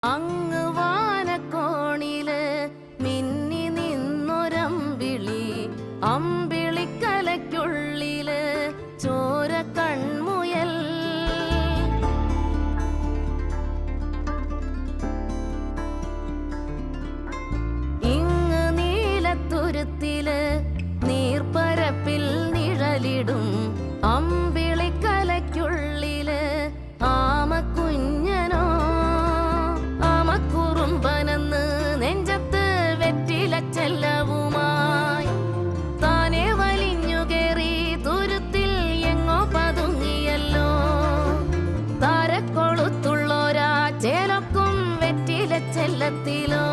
അങ്ങ് വാനക്കോണില് മിന്നി നിന്നൊരമ്പിളി, അമ്പിളിക്കലയ്ക്കുള്ളില് ചോര കൺമുയൽ. ഇങ്ങ് നീലത്തുരുത്തില് നീർപ്പരപ്പിൽ നിഴലിടും അമ്പിളിക്കലയ്ക്കുള്ളില് ആമക്കുഞ്ഞനോ. ആമക്കുറുമ്പനെന്ന് നെഞ്ചത്ത് വെറ്റിലച്ചെല്ലവുമായി താനെ വലിഞ്ഞു കേറി തുരുത്തിൽ എങ്ങോ പതുങ്ങിയല്ലോ. താരക്കൊളുത്തുള്ളോരാ ചേലക്കും വെറ്റിലച്ചെല്ലത്തിലോ.